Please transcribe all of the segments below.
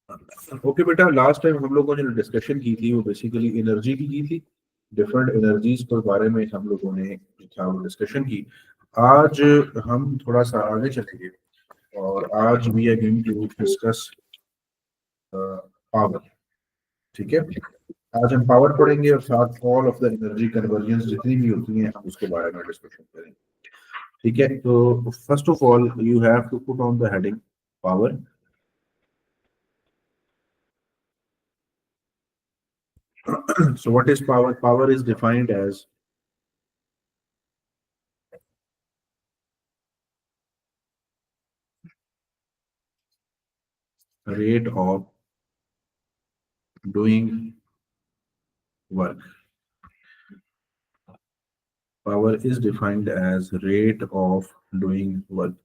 Okay बेटा, last time हम लोगों ने जो डिस्कशन की थी वो बेसिकली एनर्जी की थी। डिफरेंट एनर्जीज के बारे में हम लोगों ने जो था वो डिस्कशन की। आज हम थोड़ा सा आगे चलेंगे और आज we are going to discuss power. ठीक है, आज हम पावर पढ़ेंगे और साथ all of the energy conversion जितनी भी होती हैं हम उसके बारे में डिस्कशन करेंगे। ठीक है, तो first of all you have to put on the heading power. So what is power? Power is defined as rate of doing work. Power is defined as rate of doing work.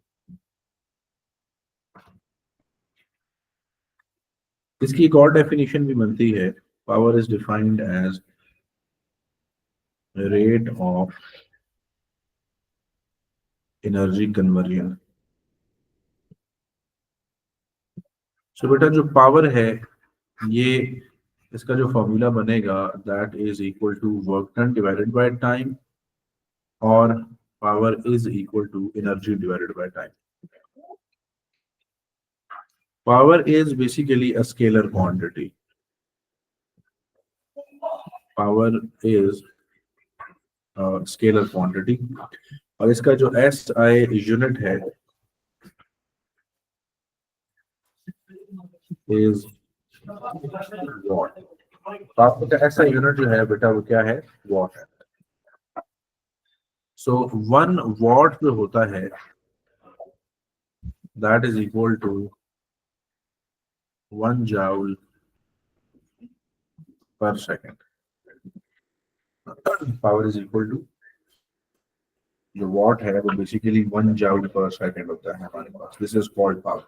इसकी एक और definition भी बनती है। Power is defined as rate of energy conversion. So बेटा जो power है ये, इसका जो फॉर्मूला बनेगा that is equal to work done divided by time, और power is equal to energy divided by time. Power is basically a scalar quantity. Power is scalar quantity, और इसका जो एस आई यूनिट है is watt. तो आपको क्या ऐसा unit जो है बेटा वो क्या है? वॉट है। सो 1 वॉट जो होता है that is equal to 1 joule per second. Power is equal to, जो वॉट है वो बेसिकली 1 जूल पर सेकेंड होता है हमारे पास। This is called power.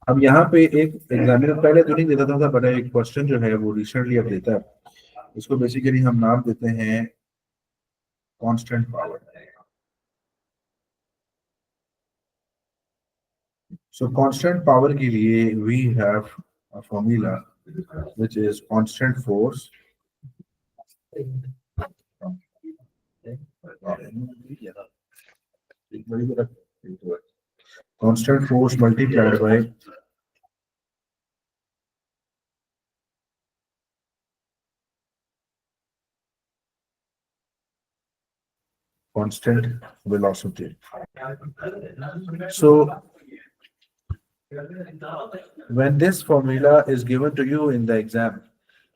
अब यहाँ पे एक एग्जामिनर पहले तो नहीं देता था, बट एक क्वेश्चन जो है वो रिसेंटली अब देता है। इसको बेसिकली हम नाम देते हैं constant power. So constant power के लिए we have a formula which is constant force constant force multiplied by constant velocity. So when this formula is given to you in the exam,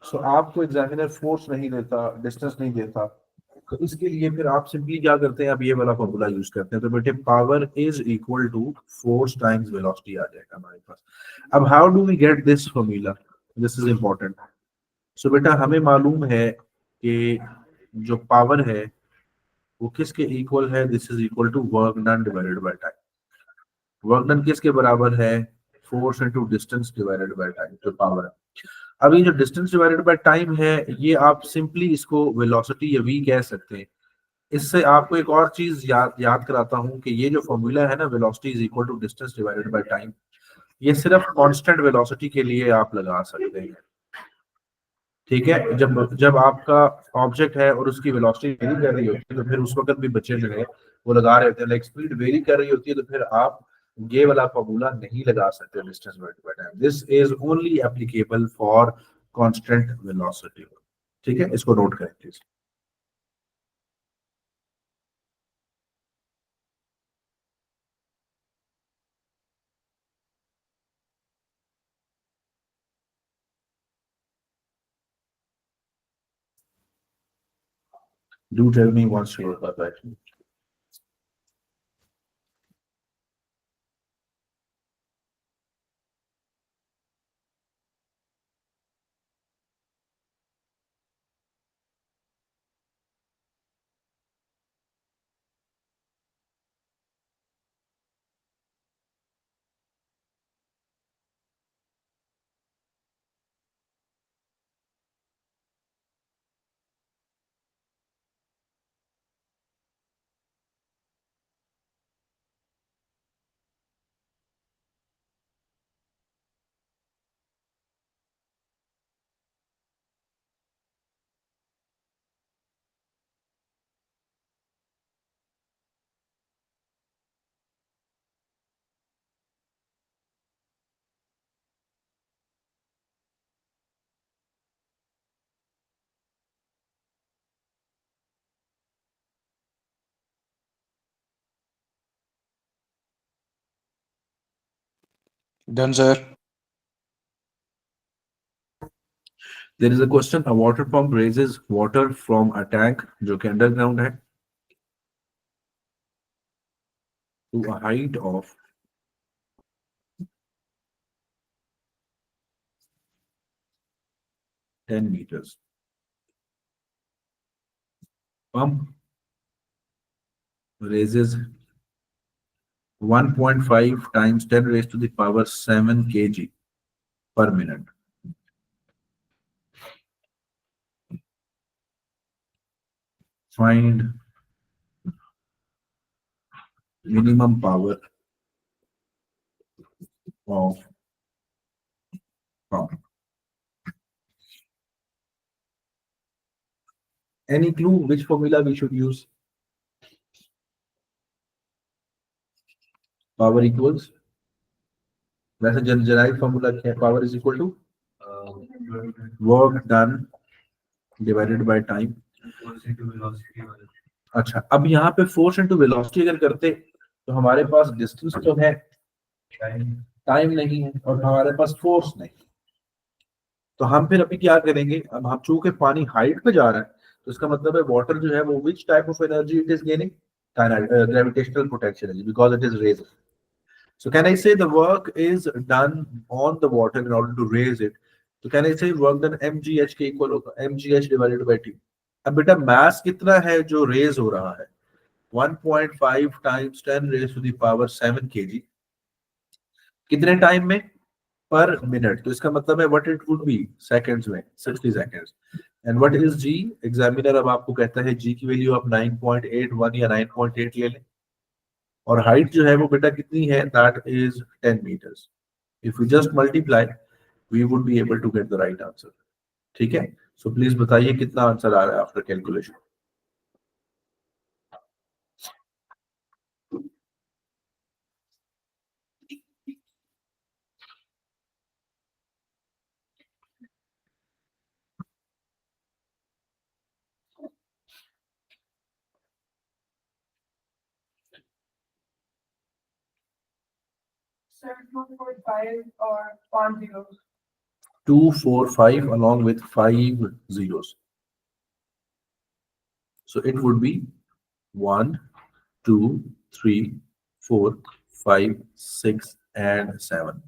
so आपको examiner force नहीं देता, distance नहीं देता, तो इसके लिए फिर आप सिंपली क्या करते हैं? आप ये वाला फॉर्मूला यूज करते हैं। तो बेटे power is equal to force times velocity आ जाएगा हमारे पास। अब how do we get this formula? This is important. So बेटा हमें मालूम है कि जो पावर है वो किसके इक्वल है? This is equal to work done divided by time. Work done किसके बराबर है? Force into distance divided by time, जो पावर है। अब ये जो डिस्टेंस डिवाइडेड बाय टाइम है, ये आप सिंपली इसको वेलोसिटी या वी कह सकते हैं। इससे आपको एक और चीज याद कराता हूँ कि ये जो फॉर्मूला है ना, velocity is equal to distance divided by time, ये सिर्फ कांस्टेंट वेलोसिटी के लिए आप लगा सकते हैं। ठीक है, जब जब आपका ऑब्जेक्ट है और उसकी वेलोसिटी वेरी कर रही होती है, तो फिर उस वक्त भी बच्चे जो है वो लगा रहे होते हैं। लाइक स्पीड वेरी कर रही होती है, तो फिर आप ये वाला फॉर्मूला नहीं लगा सकते distance divided by time. This is only applicable for constant velocity. ठीक है, इसको नोट करें please. Do tell me what's your perspective. Done, sir. There is a question, a water pump raises water from a tank जो कि underground है to a height of 10 meters. Pump raises 1.5 times 10 raised to the power 7 kg per minute. Find minimum power of pump. Any clue which formula we should use? Power equals, वैसे generalize formula क्या है? Power is equal to work done divided by time. अच्छा, अब यहाँ पे force into velocity अगर करते तो हमारे पास डिस्टेंस तो है, टाइम नहीं है, और हमारे पास फोर्स नहीं। तो हम फिर अभी क्या करेंगे, अब हम चूंकि पानी हाइट पे जा रहा है तो इसका मतलब है वाटर जो है वो which type of energy it is gaining, gravitational potential energy, because it is raising. So can I say the work is done on the water in order to raise it? So can I say work done mgh के equal होगा mgh divided by t। अब बेटा मास कितना है जो raise हो रहा है? 1.5 times 10 raise to the power 7 kg। कितने टाइम में? Per minute. तो इसका मतलब है what it would be seconds में, 60 seconds. And what is G? Examiner अब आपको कहता है जी की वैल्यू आप 9.81 या 9.8 ले लें, और हाइट जो है वो बेटा कितनी है? That is 10 meters. If you just multiply we would be able to get the right answer. ठीक है, सो प्लीज बताइए कितना आंसर आ रहा है after calculation. Sir, 245 or 10. 245 along with 5 zeros, so it would be 1 2 3 4 5 6 and 7.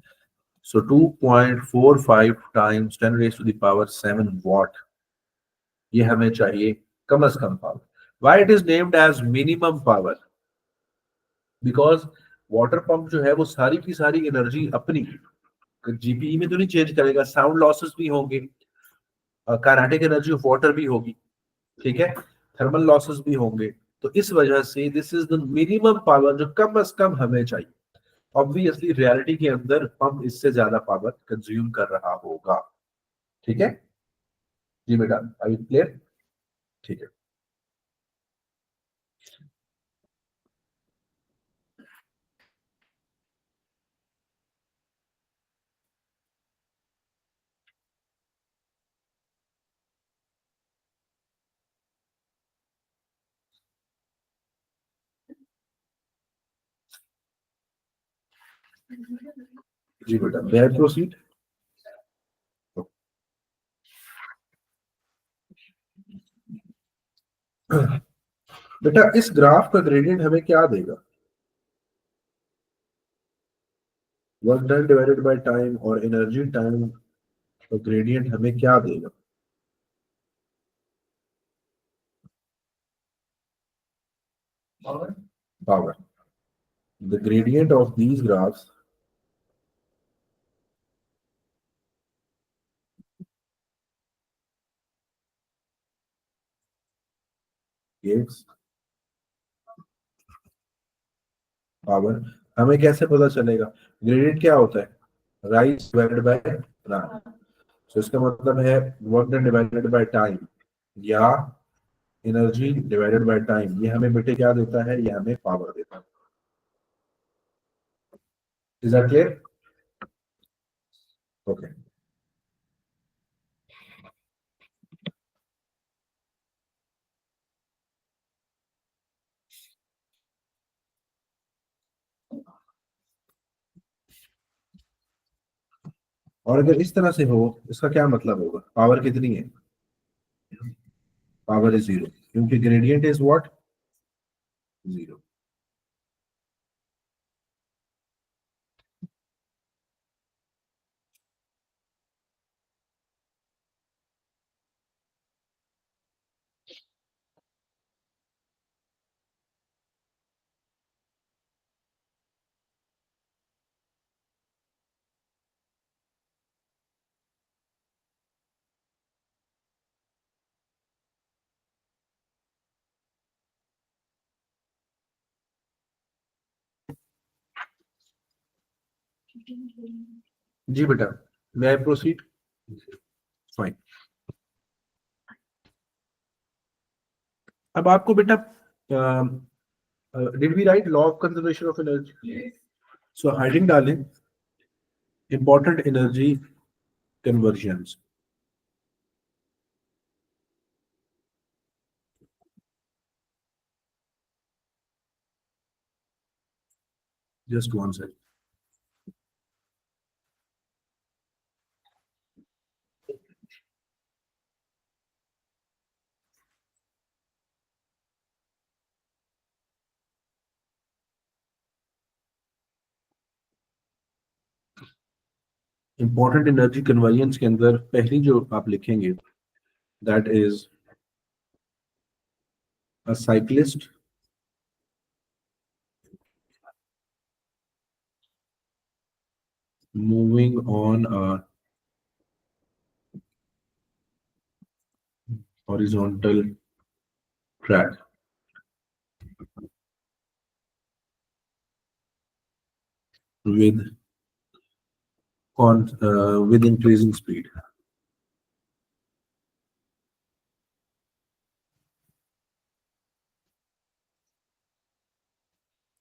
So 2.45 times 10 raised to the power 7 watt, ये हमें चाहिए कम से कम power. Why it is named as minimum power? Because water pump जो है वो सारी की सारी एनर्जी अपनी जीपीई में तो नहीं चेंज करेगा, साउंड लॉसेस भी होंगे, काइनेटिक एनर्जी ऑफ वाटर भी होगी, ठीक है, थर्मल लॉसेस भी होंगे। तो इस वजह से this is the minimum power जो कम से कम हमें चाहिए। ऑब्वियसली रियलिटी के अंदर पंप इससे ज्यादा पावर कंज्यूम कर रहा होगा। ठीक है जी बेटा, आई क्लियर? ठीक है, जी बेटा, मे आई प्रोसीड? बेटा इस ग्राफ का ग्रेडियंट हमें क्या देगा? Work done divided by time और एनर्जी टाइम का ग्रेडियंट हमें क्या देगा? Power. The gradient of these graphs gives power. हमें कैसे पता चलेगा? ग्रेडियंट क्या होता है? Rise divided by run. So इसका मतलब है work done divided by time या एनर्जी डिवाइडेड बाय टाइम, ये हमें बेटे क्या देता है? ये हमें पावर देता है। Is that clear? ओके, और अगर इस तरह से हो, इसका क्या मतलब होगा? पावर कितनी है? पावर इज जीरो, क्योंकि ग्रेडियंट इज व्हाट? जीरो। जी बेटा, मैं आई प्रोसीड? फाइन। अब आपको बेटा, did we write law of conservation of energy? So heading डालें, important energy conversions. Just one second. Important energy convergence के अंदर पहली जो आप लिखेंगे, that is a cyclist moving on a horizontal track with with increasing speed।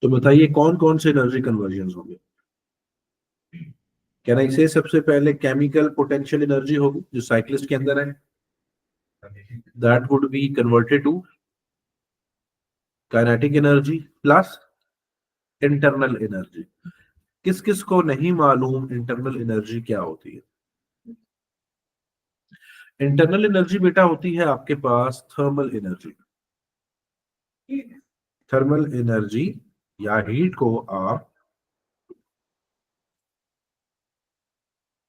तो बताइए कौन कौन से एनर्जी कन्वर्जन होंगे? कैन आई से सबसे पहले केमिकल पोटेंशियल एनर्जी होगी जो साइक्लिस्ट के अंदर है, that would be converted to kinetic energy plus internal energy. किस किस को नहीं मालूम इंटरनल एनर्जी क्या होती है? इंटरनल एनर्जी बेटा होती है आपके पास थर्मल एनर्जी। थर्मल एनर्जी या हीट को आप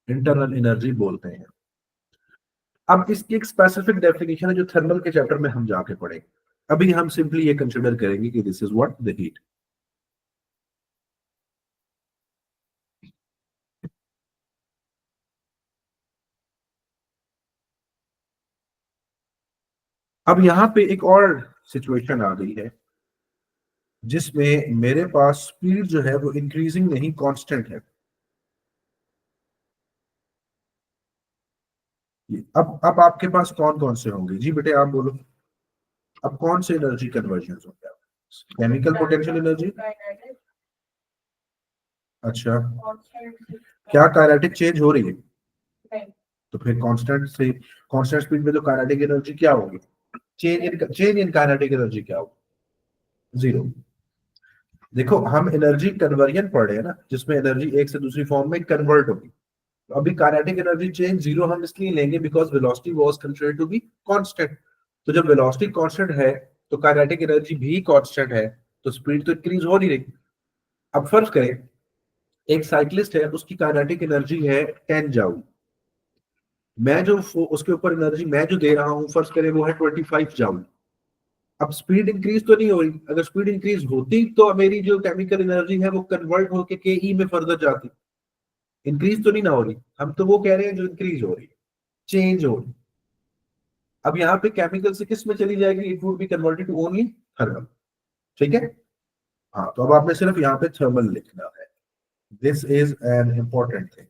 इंटरनल एनर्जी बोलते हैं। अब इसकी एक स्पेसिफिक डेफिनेशन है जो थर्मल के चैप्टर में हम जाके पढ़ेंगे। अभी हम सिंपली ये कंसिडर करेंगे कि this is what the heat. अब यहाँ पे एक और सिचुएशन आ गई है जिसमें मेरे पास स्पीड जो है वो इंक्रीजिंग नहीं, कांस्टेंट है। अब आपके पास कौन कौन से होंगे? जी बेटे आप बोलो। अब कौन से एनर्जी कन्वर्जन होंगे? Chemical potential energy. अच्छा, क्या काइनेटिक चेंज हो रही है? तो फिर कांस्टेंट से कांस्टेंट स्पीड में तो काइनेटिक एनर्जी क्या होगी? चेंज इन काइनेटिक एनर्जी क्या होगी? जीरो। देखो हम एनर्जी कन्वर्जन पढ़ रहे हैं ना, जिसमें एनर्जी एक से दूसरी फॉर्म में कन्वर्ट होगी। तो अभी काइनेटिक एनर्जी चेंज जीरो हम इसलिए लेंगे because velocity was considered to be constant. तो जब वेलोसिटी कांस्टेंट है तो काइनेटिक एनर्जी भी कांस्टेंट है, तो स्पीड तो इंक्रीज हो नहीं रही। अब फर्ज करें एक साइक्लिस्ट है, उसकी काइनेटिक एनर्जी है 10 जाउल। मैं जो उसके ऊपर एनर्जी मैं जो दे रहा हूं फर्ज करें वो है 25 जाउल। अब स्पीड इंक्रीज तो नहीं हो रही। अगर स्पीड इंक्रीज होती तो मेरी जो केमिकल एनर्जी है वो कन्वर्ट होके के ई में फर्दर जाती। इंक्रीज तो नहीं ना हो रही, हम तो वो कह रहे हैं जो इंक्रीज हो रही, चेंज हो रही। अब यहाँ पे केमिकल से किस में चली जाएगी? It would be converted to only thermal. ठीक है। हाँ, तो अब आपने सिर्फ यहाँ पे थर्मल लिखना है। This is an important thing.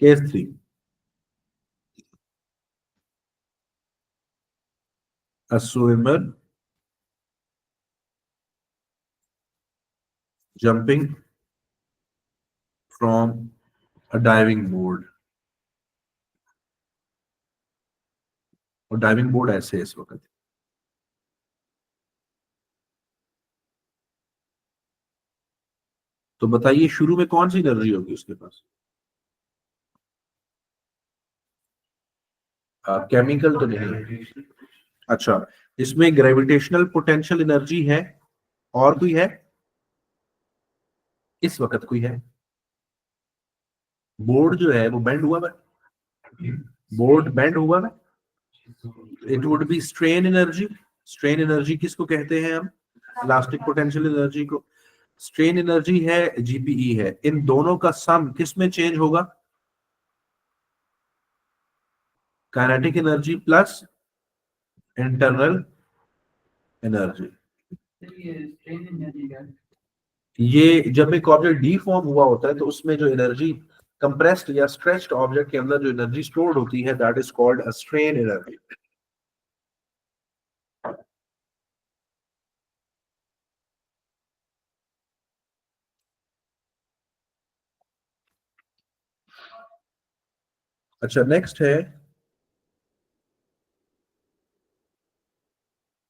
Case 3, a swimmer jumping from a diving board। और डाइविंग बोर्ड ऐसे है इस वक्त। तो बताइए शुरू में कौन सी एनर्जी होगी उसके पास? केमिकल तो नहीं है। अच्छा, इसमें ग्रेविटेशनल पोटेंशियल एनर्जी है, और कोई है? इस वक्त कोई है? बोर्ड जो है वो बेंड हुआ है, बोर्ड बेंड हुआ है। It would B strain energy. Strain energy किसको कहते हैं हम? इलास्टिक पोटेंशियल एनर्जी को। स्ट्रेन एनर्जी है, जीपीई है। इन दोनों का सम किस में चेंज होगा? Kinetic energy plus internal energy. ये जब एक ऑब्जेक्ट डीफॉर्म हुआ होता है तो उसमें जो एनर्जी कंप्रेस्ड या स्ट्रेच्ड ऑब्जेक्ट के अंदर जो एनर्जी स्टोर्ड होती है, that is called a strain energy. अच्छा, नेक्स्ट है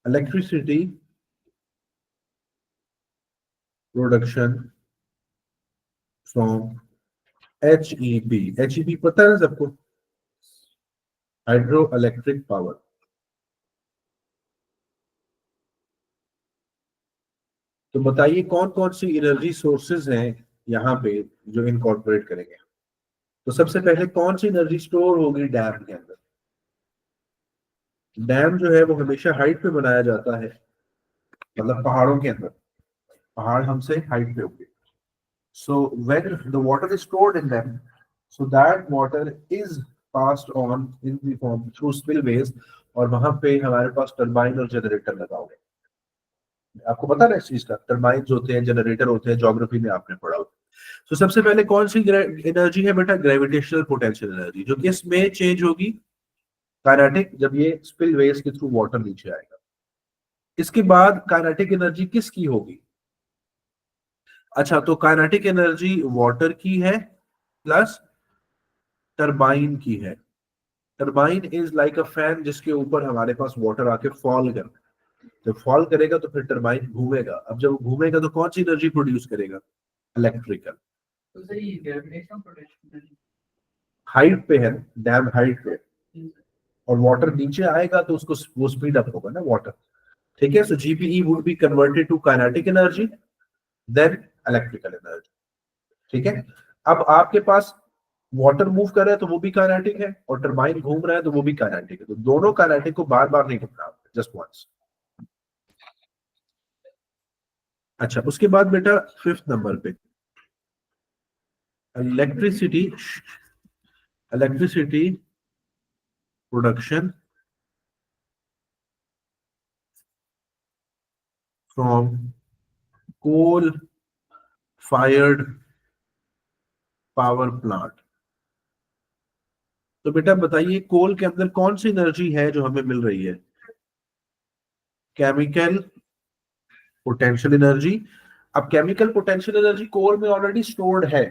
electricity production from HEP। HEP पता है सबको? Hydro electric power. तो बताइए कौन कौन सी एनर्जी सोर्सेज हैं यहाँ पे जो इनकॉर्पोरेट करेंगे। तो सबसे पहले कौन सी एनर्जी स्टोर होगी डैम के अंदर? डैम जो है वो हमेशा हाइट पे बनाया जाता है, मतलब पहाड़ों के अंदर। पहाड़ हमसे हाइट पे होंगे। So when the water is stored in them, so that water is passed on in the form through spillways, और वहां पे हमारे पास टरबाइन और जनरेटर लगा हुआ है। आपको पता है इस चीज का? टरबाइन होते हैं, जनरेटर होते हैं, ज्योग्राफी में आपने पढ़ा होगा। तो सबसे पहले कौन सी एनर्जी है बेटा? ग्रेविटेशनल पोटेंशियल एनर्जी, जो किस में चेंज होगी? काइनेटिक, जब ये स्पिलवेज के थ्रू वाटर नीचे आएगा। इसके बाद काइनेटिक एनर्जी किसकी होगी? अच्छा, तो काइनेटिक एनर्जी वाटर की है प्लस टरबाइन की है। Turbine is like a fan जिसके ऊपर हमारे पास वाटर आके फॉल करता है। जब फॉल करेगा तो फिर टरबाइन घूमेगा। अब जब घूमेगा तो कौन सी एनर्जी प्रोड्यूस करेगा? इलेक्ट्रिकल। हाइट पे है, डैम हाइट पे, और वाटर नीचे आएगा तो उसको वो स्पीड अप होगा ना वाटर। ठीक है, so GPE would be converted to kinetic energy then electrical energy. ठीक है, अब आपके पास वाटर मूव कर रहा है तो वो भी काइनेटिक है, और टरबाइन घूम रहा है तो वो भी काइनेटिक है। तो दोनों काइनेटिक को बार बार नहीं घूमना, जस्ट वंस। अच्छा, उसके बाद बेटा फिफ्थ नंबर पे electricity electricity production from coal fired power plant. तो बेटा बताइए कोल के अंदर कौन सी एनर्जी है जो हमें मिल रही है? Chemical potential energy. अब केमिकल पोटेंशियल एनर्जी कोल में ऑलरेडी स्टोर्ड है।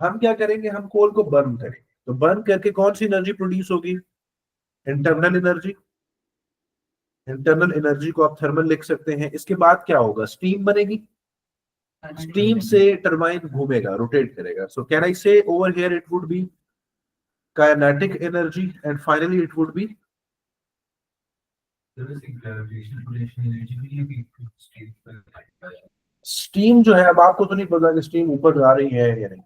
हम क्या करेंगे? हम कोल को बर्न करेंगे। तो बर्न करके कौन सी एनर्जी प्रोड्यूस होगी? Internal energy. इंटरनल एनर्जी को आप थर्मल लिख सकते हैं। इसके बाद क्या होगा? स्टीम बनेगी। स्टीम से टरबाइन घूमेगा, रोटेट करेगा। सो कैन आई से over here it would B kinetic energy, and finally it would B steam. जो है, अब आपको तो नहीं पता कि स्टीम ऊपर जा रही है या नहीं।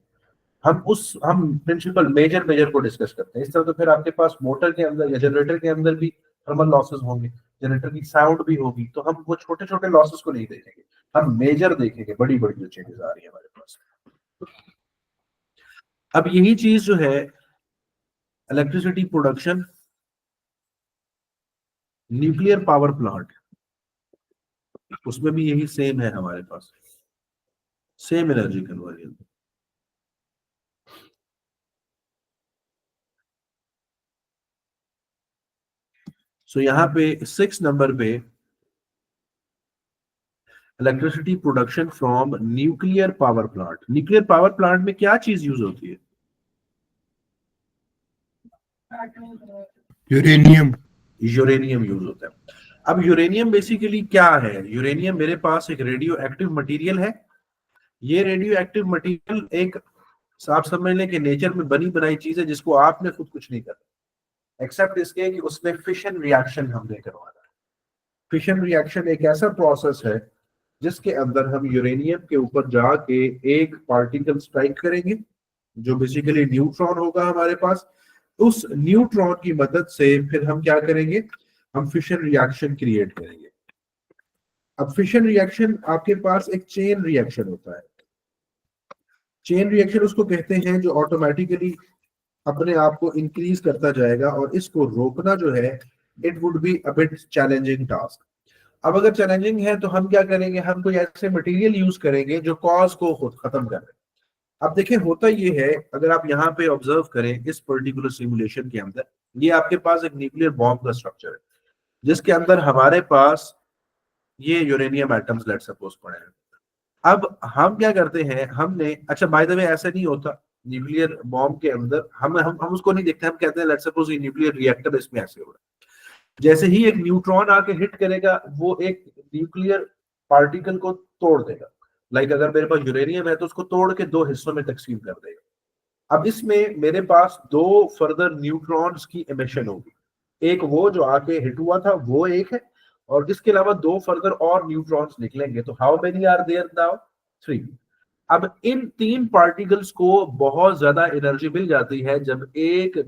हम प्रिंसिपल मेजर मेजर को डिस्कस करते हैं। इस तरह तो फिर आपके पास मोटर के अंदर या जनरेटर के अंदर भी थर्मल लॉसेस होंगे, जनरेटर की साउंड भी होगी। तो हम वो छोटे छोटे लॉसेस को नहीं देखेंगे, हम मेजर देखेंगे, बड़ी बड़ी जो चेंजेस आ रही है हमारे पास। अब यही चीज जो है electricity production nuclear power plant, उसमें भी यही सेम है हमारे पास, सेम एनर्जी कन्वर्जन। सो यहाँ पे 6 नंबर पे electricity production from nuclear power plant. Nuclear power plant में क्या चीज यूज होती है? यूरेनियम। यूरेनियम यूज होता है। अब यूरेनियम बेसिकली क्या है? यूरेनियम मेरे पास एक रेडियो एक्टिव मटेरियल है ये रेडियो एक्टिव मटेरियल एक, आप समझ लें कि नेचर में बनी बनाई चीज है जिसको आपने खुद कुछ नहीं करना, एक्सेप्ट इसके कि उसमें फिशन रिएक्शन हमने करवाना है। फिशन रिएक्शन एक ऐसा प्रोसेस है जिसके अंदर हम यूरेनियम के ऊपर जाके एक पार्टिकल स्ट्राइक करेंगे जो बेसिकली न्यूट्रॉन होगा हमारे पास। उस न्यूट्रॉन की मदद से फिर हम क्या करेंगे, हम फिशन रिएक्शन क्रिएट करेंगे। अब फिशन रिएक्शन आपके पास एक चेन रिएक्शन होता है। चेन रिएक्शन उसको कहते हैं जो ऑटोमेटिकली अपने आप को इंक्रीज करता जाएगा, और इसको रोकना जो है it would be a bit challenging task. अब अगर चैलेंजिंग है तो हम क्या करेंगे, हम कोई ऐसे मटेरियल यूज करेंगे जो कॉज को खुद खत्म कर दे। अब देखिए होता ये है, अगर आप यहाँ पे ऑब्जर्व करें इस पर्टिकुलर सिमुलेशन के अंदर, ये आपके पास एक न्यूक्लियर बॉम्ब का स्ट्रक्चर है जिसके अंदर हमारे पास ये यूरेनियम एटम्स लेट सपोज पड़े हैं। अब हम क्या करते हैं, हमने, अच्छा बाय द वे ऐसा नहीं होता न्यूक्लियर बॉम्ब के अंदर, हम उसको नहीं देखते, हम कहते हैं लेट्स सपोज ये न्यूक्लियर रिएक्टर, इसमें ऐसे हो रहा है। जैसे ही एक न्यूट्रॉन आके हिट करेगा वो एक न्यूक्लियर पार्टिकल को तोड़ देगा। लाइक अगर मेरे पास यूरेनियम है तो उसको तोड़ के दो हिस्सों में तकसीम कर देगा। अब इसमें मेरे पास दो फर्दर न्यूट्रॉन्स की एमिशन होगी, एक वो जो आके हिट हुआ था वो एक है, और इसके अलावा दो फर्दर और न्यूट्रॉन्स निकलेंगे। तो how many are there now, 3। अब इन तीन पार्टिकल्स को बहुत ज्यादा एनर्जी मिल जाती है जब एक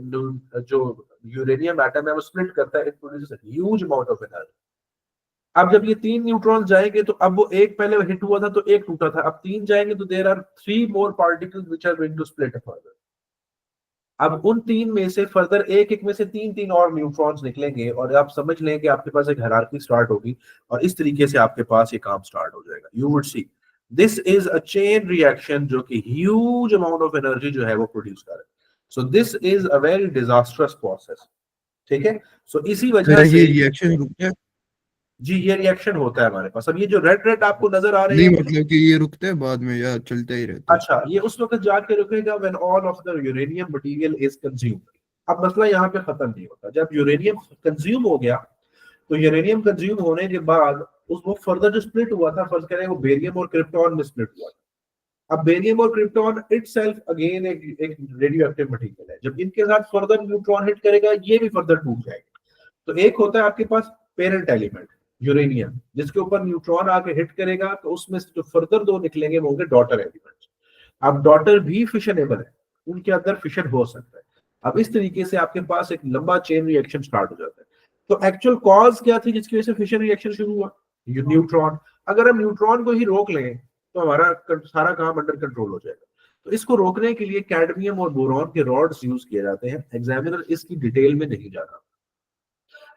जो यूरेनियम एटम है वो स्प्लिट करता है, it produces huge amount of energy. अब जब ये तीन न्यूट्रॉन जाएंगे तो अब वो एक पहले हिट हुआ था तो एक टूटा था, अब तीन जाएंगे तो there are 3 more particles which are going to split further. अब उन तीन में से फर्दर एक एक में से तीन तीन और न्यूट्रॉन्स निकलेंगे, और आप समझ लें कि आपके पास एक हायरार्की स्टार्ट होगी, और इस तरीके से आपके पास ये काम स्टार्ट हो जाएगा। You would see this is a chain reaction जो कि ह्यूज अमाउंट ऑफ एनर्जी जो है वो प्रोड्यूस करे। So this is a very disastrous process. ठीक है, सो इसी क्या वजह ये से रिएक्शन रुकता है? जी ये रिएक्शन होता है हमारे पास। अब ये जो रेड रेड आपको नजर आ रहे नहीं हैं, मतलब कि ये रुकता है बाद में या चलता ही रहता है? अच्छा ये उस वक्त जाके रुकेगा when all of the uranium material is consumed. अब मसला यहाँ पे खत्म नहीं होता, जब यूरेनियम कंज्यूम हो गया तो यूरेनियम कंज्यूम होने के बाद उस वो फर्दर जो स्प्लिट हुआ था, फर्स्ट करें वो बेरियम और क्रिप्टॉन में स्प्लिट हुआ था। अब बेरियम और क्रिप्टॉन इटसेल्फ अगेन एक रेडियो एक्टिव मटेरियल है, जब इनके साथ फर्दर न्यूट्रॉन हिट करेगा ये भी फर्दर टूट जाएगा। तो एक होता है आपके पास पेरेंट एलिमेंट यूरेनियम, जिसके ऊपर न्यूट्रॉन आके हिट करेगा तो उसमें से जो फर्दर दो निकलेंगे वो होंगे डॉटर एलिमेंट। अब डॉटर भी फिशनेबल है, उनके अंदर फिशन हो सकता है। अब इस तरीके से आपके पास एक लंबा चेन रिएक्शन स्टार्ट हो जाता है। तो एक्चुअल कॉज क्या थी जिसकी वजह से फिशन रिएक्शन शुरू हुआ, ये न्यूट्रॉन। अगर हम न्यूट्रॉन को ही रोक लें तो हमारा सारा काम अंडर कंट्रोल हो जाएगा। तो इसको रोकने के लिए कैडमियम और बोरॉन के रॉड्स यूज किए जाते हैं। एग्जामिनर इसकी डिटेल में नहीं जाता,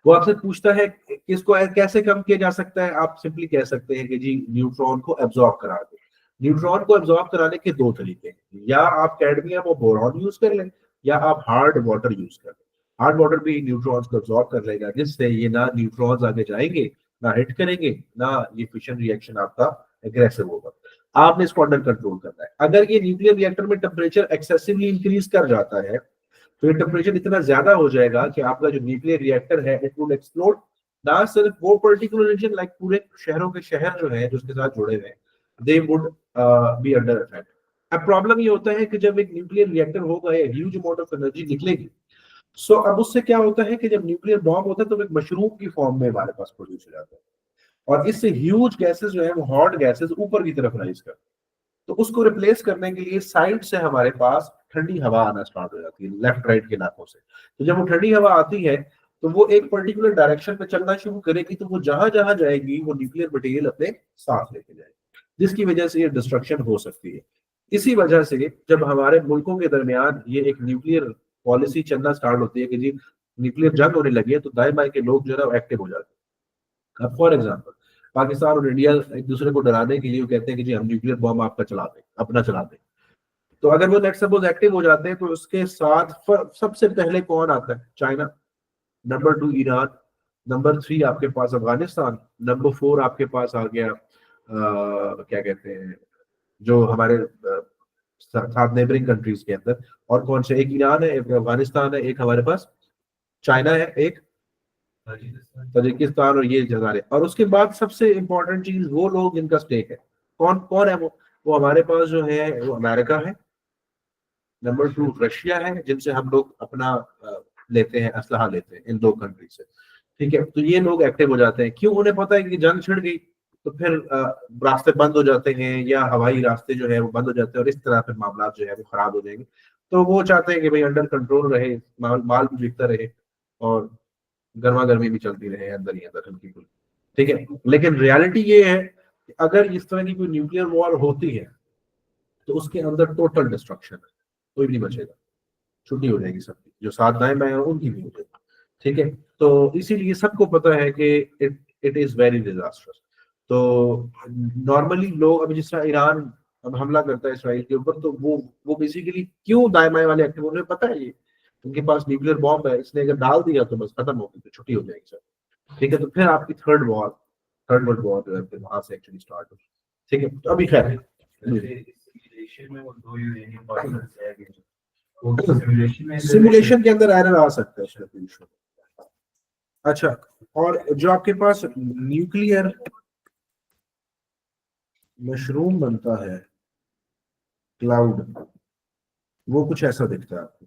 वो आपसे पूछता है कि इसको कैसे कम किया जा सकता है। आप सिंपली कह सकते हैं कि जी न्यूट्रॉन को एब्जॉर्ब करा दे। न्यूट्रॉन को एब्जॉर्ब कराने के दो तरीके हैं, या आप कैडमियम और बोरॉन यूज कर लें या आप हार्ड वाटर यूज कर लें। हार्ड वाटर भी न्यूट्रॉन्स को एब्जॉर्ब कर लेगा, जिससे ये ना न्यूट्रॉन्स आगे जाएंगे ना हिट करेंगे, ना ये फिशन रिएक्शन आपका एग्रेसिव होगा। आपने इसको अंडर कंट्रोल करना है। अगर ये न्यूक्लियर रिएक्टर में टेम्परेचर एक्सेसिवली इंक्रीज कर जाता है तो ये टेम्परेचर इतना ज्यादा हो जाएगा कि आपका जो न्यूक्लियर रिएक्टर है इट वुड एक्सप्लोड। ना सिर्फ वो पर्टिकुलर रीजन, लाइक पूरे शहरों के शहर जो है जो उसके साथ जुड़े हुए हैं, they would be under effect. अब प्रॉब्लम ये होता है कि जब एक न्यूक्लियर रिएक्टर होगा या ह्यूज अमाउंट ऑफ एनर्जी निकलेगी, सो अब उससे क्या होता है कि जब न्यूक्लियर बॉम्ब होता है तो एक मशरूम की फॉर्म में हमारे पास प्रोड्यूस हो जाता है, और इससे ह्यूज गैसेस जो है वो हॉट गैसेस ऊपर की तरफ राइज करते हैं। तो उसको रिप्लेस करने के लिए साइड से हमारे पास ठंडी हवा आना स्टार्ट हो जाती है, लेफ्ट राइट के नाकों से। तो जब वो ठंडी हवा आती है तो वो एक पर्टिकुलर डायरेक्शन में चलना शुरू करेगी, तो वो जहां जहां जाएगी वो न्यूक्लियर मटेरियल अपने साथ लेके जाएगी, जिसकी वजह से ये डिस्ट्रक्शन हो सकती है। इसी वजह से जब हमारे मुल्कों के दरमियान ये एक न्यूक्लियर पॉलिसी चलना स्टार्ट होती है कि जी न्यूक्लियर जंग होने लगी है, तो दाएं बाएं के लोग जो है ना एक्टिव हो जाते हैं। अब फॉर एग्जाम्पल पाकिस्तान और इंडिया एक दूसरे को डराने के लिए वो कहते हैं कि जी हम न्यूक्लियर बॉम्ब आपका चला दें, अपना चला दें। तो अगर वो नेक्स्ट सपोज एक्टिव हो जाते हैं तो उसके साथ सबसे पहले कौन आता है, चाइना। Number 2 Iran. नंबर 3 आपके पास अफगानिस्तान। नंबर 4 आपके पास आ गया क्या कहते हैं जो हमारे साथ नेबरिंग कंट्रीज के अंदर, और कौन से, एक ईरान है, एक अफगानिस्तान है, एक हमारे पास चाइना है, एक तजिकिस्तान, और ये जगह है। और उसके बाद सबसे इंपॉर्टेंट चीज वो लोग जिनका स्टेक है, कौन कौन है वो, वो हमारे पास जो है वो अमेरिका है, नंबर 2 रशिया है, जिनसे हम लोग अपना लेते हैं, असलहा लेते हैं, इन दो कंट्री से। ठीक है, तो ये लोग एक्टिव हो जाते हैं। क्यों? उन्हें पता है कि जंग छिड़ गई तो फिर रास्ते बंद हो जाते हैं, या हवाई रास्ते जो है वो बंद हो जाते हैं, और इस तरह फिर मामला जो है वो खराब हो जाएंगे। तो वो चाहते हैं कि भाई अंडर कंट्रोल रहे, माल भी बिकता रहे, और गर्मा गर्मी भी चलती रहे अंदर ही अंदर हल्की फुल्की। ठीक है, लेकिन रियलिटी ये है कि अगर इस तरह की कोई न्यूक्लियर वॉर होती है तो उसके अंदर टोटल डिस्ट्रक्शन है, कोई भी नहीं बचेगा, छुट्टी हो जाएगी सबकी, जो साथ दाएं बाएं हैं, उनकी भी हो जाएगी। ठीक है, तो इसीलिए सबको पता है कि it it is very disasters. तो नॉर्मली लोग, अभी जिस तरह ईरान अब हमला करता है इसराइल के ऊपर, तो वो बेसिकली क्यों दाएं बाएं वाले एक्टिव, उन्हें पता है ये उनके पास न्यूक्लियर बॉम्ब है, इसने अगर डाल दिया तो बस खत्म हो गई, तो छुट्टी हो जाएगी सर। ठीक है, तो फिर आपकी थर्ड वर्ल्ड वॉर जो है फिर वहां से एक्चुअली स्टार्ट हो। ठीक है, तो अभी खैर सिमुलेशन के अंदर एरर आ सकता है शायद। अच्छा, और जो आपके पास न्यूक्लियर मशरूम बनता है, क्लाउड, वो कुछ ऐसा दिखता है आपको।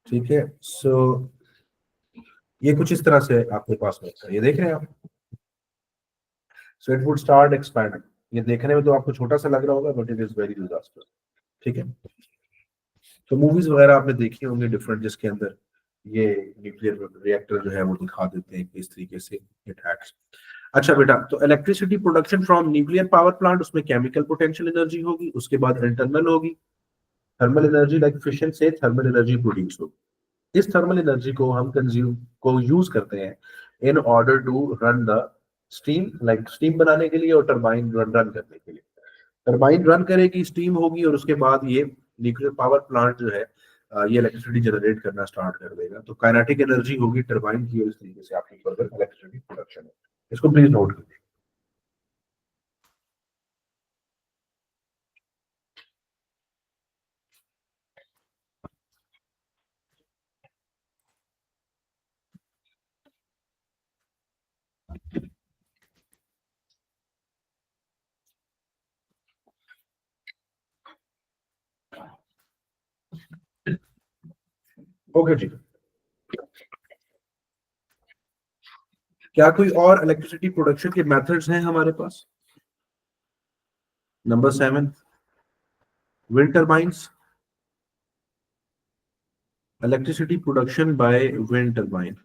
ठीक है, सो ये कुछ इस तरह से आपके पास होता है, ये देख रहे हैं आप। So it would start expanding. ये देखने में तो आपको छोटा सा लग रहा होगा, but it is very disaster. ठीक है, तो मूवीज वगैरह आपने देखी होंगी डिफरेंट, जिसके अंदर ये न्यूक्लियर रिएक्टर जो है वो दिखा देते हैं कि इस तरीके से इट हैक्स। अच्छा बेटा, तो electricity production from nuclear power plant, उसमें केमिकल पोटेंशियल एनर्जी होगी, उसके बाद इंटरनल होगी थर्मल एनर्जी, लाइक फिशन से थर्मल एनर्जी प्रोड्यूस होगी। इस थर्मल एनर्जी को हम कंज्यूम को यूज करते हैं in order to run the steam, like steam बनाने के लिए और टरबाइन रन करने के लिए। टरबाइन रन करेगी, स्टीम होगी, और उसके बाद ये न्यूक्लियर पावर प्लांट जो है ये इलेक्ट्रिसिटी जनरेट करना स्टार्ट कर देगा। तो काइनेटिक एनर्जी होगी टरबाइन की, और इस तरीके से आपकी फर्दर इलेक्ट्रिसिटी प्रोडक्शन है। इसको प्लीज नोट करिए। ओके जी, क्या कोई और इलेक्ट्रिसिटी प्रोडक्शन के मेथड्स हैं हमारे पास? Number 7, wind turbines, electricity production by wind turbine.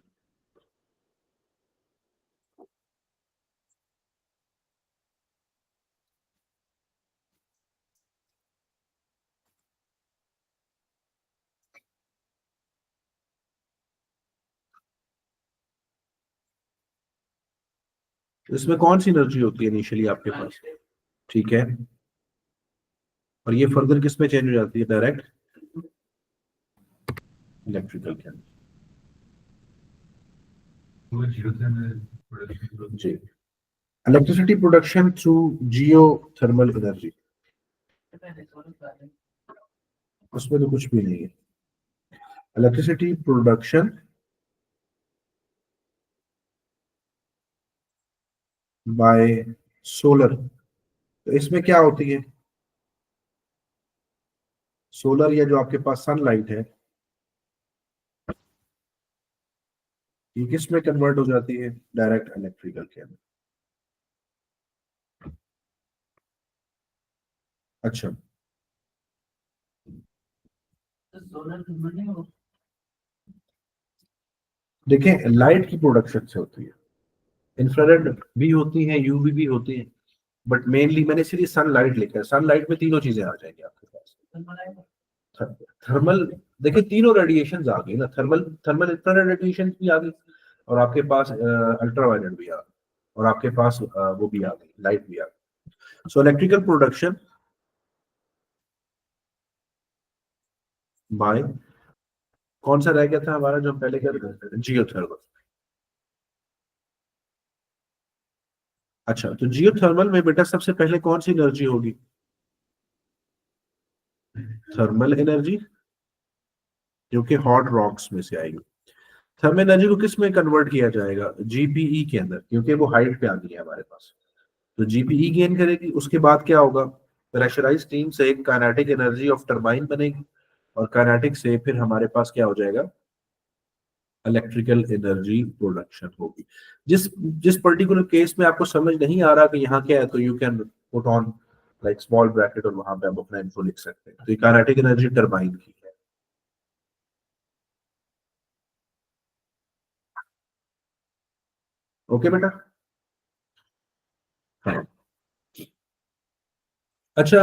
इसमें कौन सी एनर्जी होती है इनिशियली आपके पास? ठीक है, और ये फर्दर किस में चेंज हो जाती है? डायरेक्ट इलेक्ट्रिकल के अंदर। जी, इलेक्ट्रिसिटी प्रोडक्शन थ्रू जियो थर्मल एनर्जी, उसमें तो कुछ भी नहीं है। इलेक्ट्रिसिटी प्रोडक्शन बाय सोलर, तो इसमें क्या होती है? सोलर, या जो आपके पास सनलाइट है, ये किस में कन्वर्ट हो जाती है? डायरेक्ट इलेक्ट्रिकल के अंदर। अच्छा, देखें, लाइट की प्रोडक्शन से होती है, इंफ्रारेड भी होती है, यूवी भी होती है, बट मेनली मैंने सिर्फ सनलाइट लिखा है। सनलाइट में तीनों चीजें आ जाएंगी आपके पास। थर्मल, देखिए तीनों रेडिएशन आ गई ना, थर्मल थर्मल इंफ्रारेड रेडिएशन भी आ गई, और आपके पास अल्ट्रावायलेट भी आ गई, और आपके पास वो भी आ गई, लाइट भी आ गई। सो इलेक्ट्रिकल प्रोडक्शन बाय, कौन सा रह गया था हमारा जो हम पहले कर रहे थे? जियोथर्मल। अच्छा, तो जियोथर्मल में बेटा सबसे पहले कौन सी एनर्जी होगी? थर्मल एनर्जी, जो कि हॉट रॉक्स में से आएगी। थर्मल एनर्जी को किस में कन्वर्ट किया जाएगा? जीपीई के अंदर, क्योंकि वो हाइट पे आ गई है हमारे पास। तो जीपीई गेन करेगी, उसके बाद क्या होगा? प्रेशराइज स्टीम से काइनेटिक एनर्जी ऑफ टरबाइन बनेगी, और काइनेटिक से फिर हमारे पास क्या हो जाएगा? इलेक्ट्रिकल एनर्जी प्रोडक्शन होगी। जिस जिस पर्टिकुलर केस में आपको समझ नहीं आ रहा कि यहाँ क्या है, तो you can put on like small bracket और वहां पे आप अपना इन्फो लिख सकते हैं। तो काइनेटिक एनर्जी टरबाइन की है। ओके बेटा? हाँ। अच्छा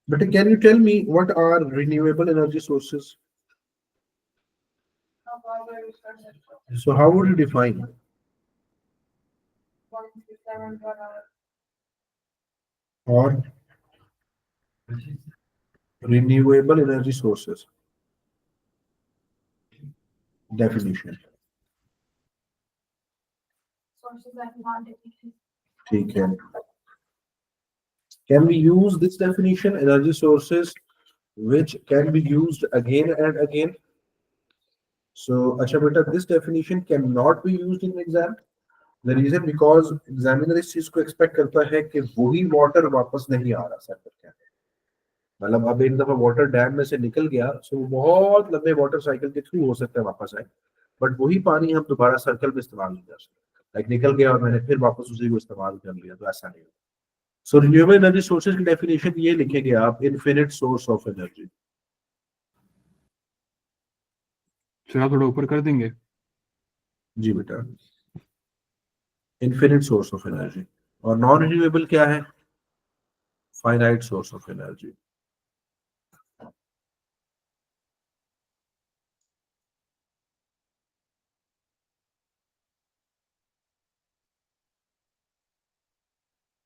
बेटा, can you tell me what are renewable energy sources? How about the resources? So how would you define? 167 per hour. Or renewable energy sources definition? Sources that not efficient. ठीक है. Can we use this definition, energy sources which can be used again and again? So अच्छा बेटा, this definition cannot be used in exam. The reason because examiner इस चीज को expect करता है कि वही water वापस नहीं आ रहा सर्कल के अंदर। मतलब अब एक दफा वाटर डैम में से निकल गया, सो बहुत लंबे वाटर साइकिल के थ्रू हो सकता है वापस आए, बट वही पानी हम दोबारा सर्कल में इस्तेमाल नहीं कर सकते। लाइक निकल गया और मैंने फिर वापस उसी को इस्तेमाल कर लिया, तो ऐसा नहीं। सो रिन्यूएबल एनर्जी सोर्सेज की डेफिनेशन ये लिखेंगे आप, infinite source of energy. Sir आप थोड़ा ऊपर कर देंगे? जी बेटा, इनफिनिट सोर्स ऑफ एनर्जी। और नॉन रिन्यूएबल क्या है? Finite source of energy.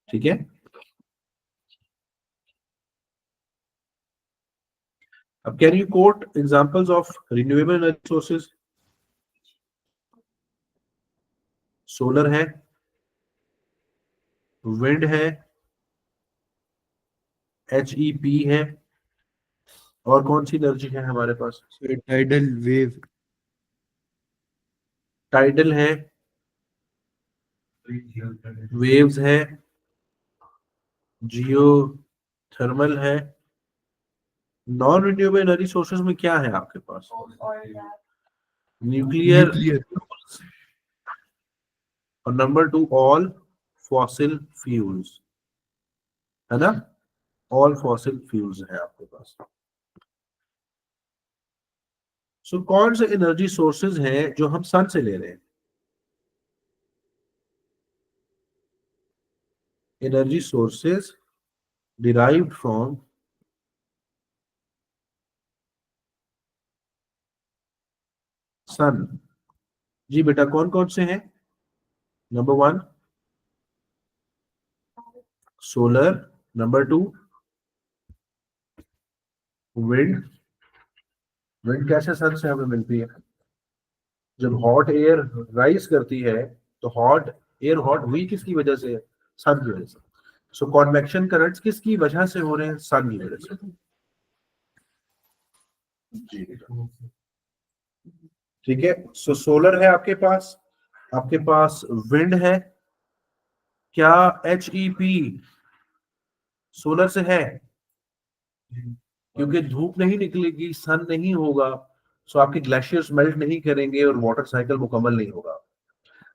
ठीक है। अब can you quote examples of renewable energy sources? Solar है, विंड है, HEP है, और कौन सी एनर्जी है हमारे पास? Sir tidal wave. टाइडल है, वेव्स है, जियो थर्मल है। नॉन रिन्यूएबल एनर्जी सोर्सेज में क्या है आपके पास? Oil, gas. Nuclear, nuclear. और नंबर 2 ऑल फॉसिल फ्यूल्स, है ना? ऑल फॉसिल फ्यूल्स है आपके पास। सो कौन से एनर्जी सोर्सेज हैं जो हम सन से ले रहे हैं? Energy sources derived from sun. जी बेटा, कौन कौन से हैं? Number 1 solar, number 2 wind. Wind कैसे सन से हमें मिलती है? जब हॉट एयर राइज करती है, तो हॉट एयर हॉट हुई किसकी वजह से? सन की वजह से। सो कॉन्वेक्शन करंट्स किसकी वजह से हो रहे हैं? सन की वजह से। जी बेटा, ठीक है। सो सोलर है आपके पास, आपके पास विंड है। क्या HEP सोलर से है? क्योंकि धूप नहीं निकलेगी, सन नहीं होगा, सो आपके ग्लेशियर्स मेल्ट नहीं करेंगे और वाटर साइकिल मुकम्मल नहीं होगा।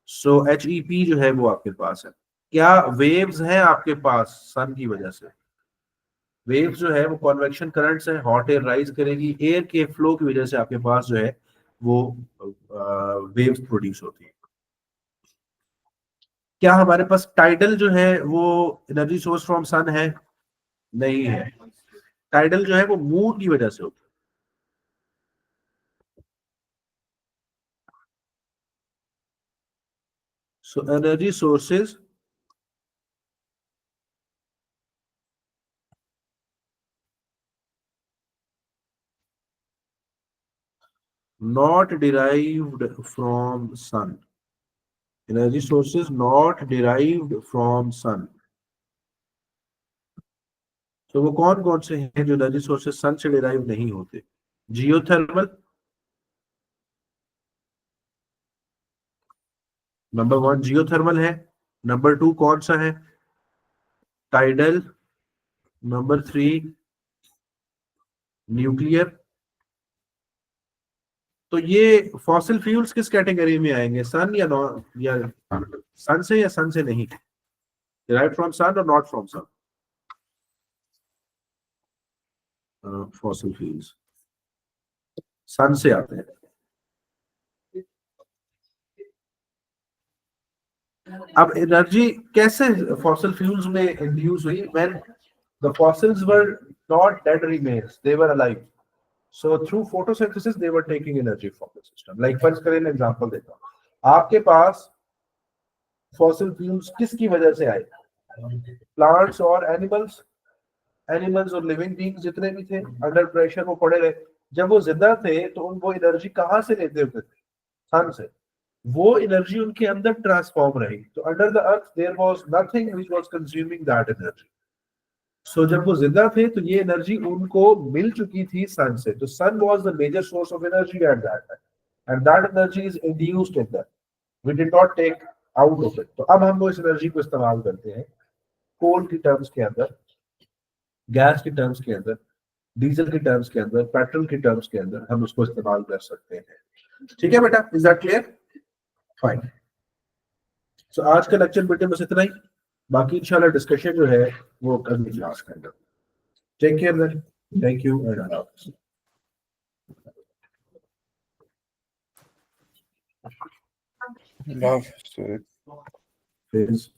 सो HEP जो है वो आपके पास है। क्या वेव्स हैं आपके पास? सन की वजह से। वेव्स जो है वो कन्वेक्शन करंट्स है, हॉट एयर राइज करेगी, एयर के फ्लो की वजह से आपके पास जो है वो वेव्स प्रोड्यूस होती है। क्या हमारे पास टाइडल जो है वो एनर्जी सोर्स फ्रॉम सन है? नहीं है। टाइडल जो है वो मून की वजह से होता है। So energy sources not derived from sun. Energy sources not derived from sun. तो वो कौन कौन से हैं जो एनर्जी सोर्सेज सन से डिराइव नहीं होते? जियोथर्मल, नंबर 1 जियोथर्मल है, नंबर 2 कौन सा है? Tidal, number 3 nuclear. तो ये फॉसिल फ्यूल्स किस कैटेगरी में आएंगे? सन या नॉन, या सन से या सन से नहीं? राइट फ्रॉम सन और not from sun? Fossil fuels sun से आते हैं। अब एनर्जी कैसे फॉसिल फ्यूल्स में इंड्यूस हुई? When the fossils were not dead remains, they were alive, so through photosynthesis they were taking energy from the system. Like फर्ज करें, example देता हूं, आपके पास फॉसिल फ्यूल्स किसकी वजह से आए? प्लांट्स और एनिमल्स, एनिमल्स और लिविंग बींग्स जितने भी थे अंडर प्रेशर वो पड़े रहे। जब वो जिंदा थे तो उनको एनर्जी कहाँ से लेते होते थे? सन से। वो एनर्जी उनके अंदर ट्रांसफॉर्म रही। तो under the earth there was nothing which was consuming that energy. So जब वो जिंदा थे तो ये एनर्जी उनको मिल चुकी थी सन से। तो sun was the major source of energy at that time, and that energy is induced in that, we did not take out of it. तो अब हम वो इस एनर्जी को इस्तेमाल करते हैं कोल की टर्म्स के अंदर, गैस की टर्म्स के अंदर, डीजल की टर्म्स के अंदर, पेट्रोल की टर्म्स के अंदर हम उसको इस्तेमाल कर सकते हैं। ठीक है बेटा, इज दैट क्लियर? फाइन। सो आज का लेक्चर बेटे बस इतना ही, बाकी इंशाल्लाह डिस्कशन जो है वो अगली क्लास के अंदर। Take care then, thank you and Allah हाफिज़। Love. Please.